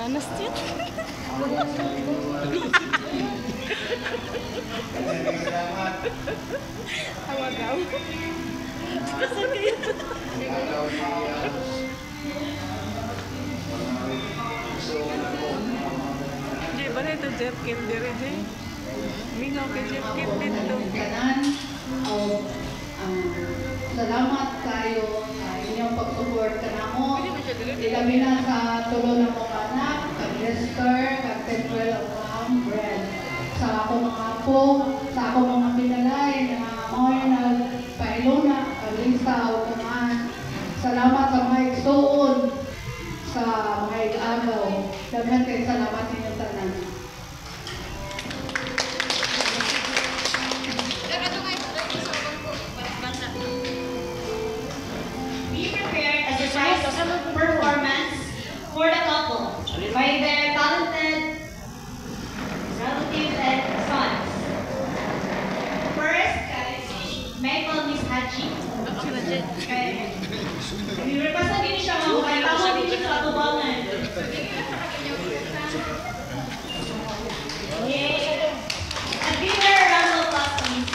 Nanas din. Hawagaw. Kasal kayo. Jay, ba na ito Jeff Kim diri, Jay? Mingaw kay Jeff Kim dito. Salamat kayo sa inyong pag-support ka na mo. Ilabi na sa tulo ng mga anak, kag-Lester, kag-Central of Brand. Sa ako mga apo, sa ako mga pinalay, na mga nagpailuna, kag-Lisa, o kamaan. Salamat sa mga igsoon, sa mga ig-agaw. Dagan kayo salamat ninyo tanan. Performance for the couple by their talented relatives and sons. First, Michael Miss Haji. Basta din siya mga kaya tawag din siya sa tubangan. A dinner round of applause, please.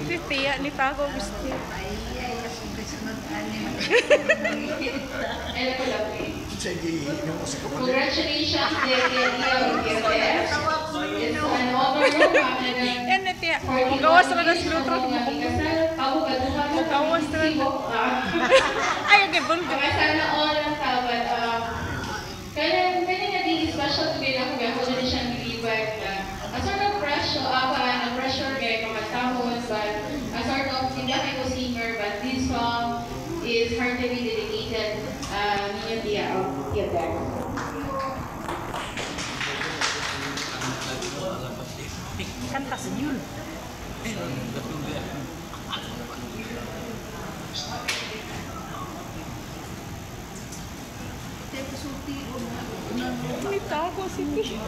Si Tia, ni Tago gusto. Congratulations, dear Tia. It's an overall Yan na Tia. Gawas na na slutro. Gawas na na. Ay, okay, bulgo. Sana all ang tawad. Kaya nga din special to be lang kaya ko din siyang niliwag na a sort of pressure, pressure kaya kamatahon, but a sort of, hindi ako singer, but this song is heartily dedicated ninyo Tia Beck. Kanta sa yun. May tago si Tia.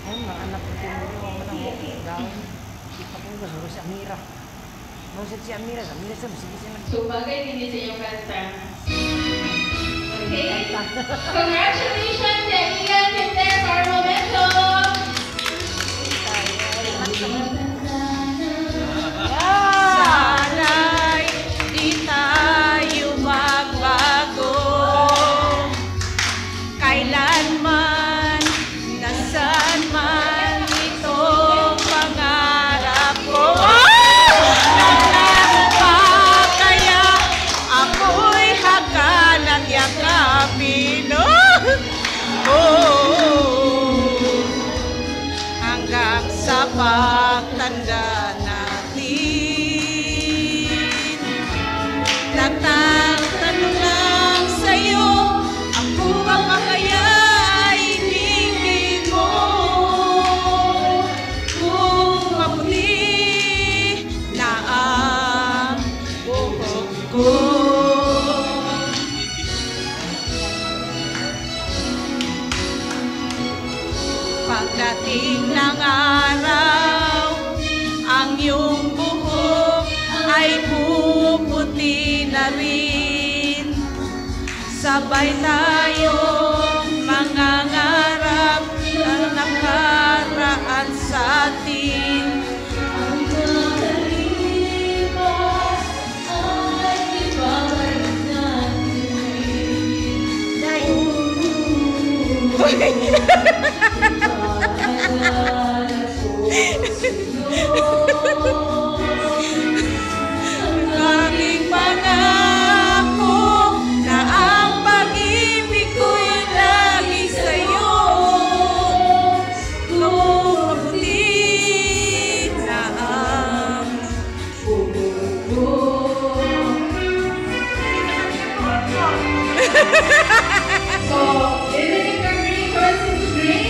Ayun, mga anak ko din mo ng gawin. Ako nga, suro si Amira. Masad si Amira, Amira sa sige siya nag... So, bagay din sa inyong kanta. Okay? Congratulations, Ian and Tess, our momentum! Sana'y di tayo magbago. Kailanman, nasaan man itong pangarap ko. Kaya ako'y hagan at yakapin. Hanggang sa pagtanda natin. Nagtatanong lang sa'yo, ako ba pa kaya ay hingin mo? Kung maputi na ang buhok ko. Pagdating ng araw, ang iyong buhok ay puputi na rin. Sabay tayong mangangarap ang nakaraan sa atin. Ang nakalipas ay ibabalik natin. Aming pangako na ang pag-ibig ko'y lagi sa'yo. Kung mabuti na ang buhok ko. So, even if your grade course is great,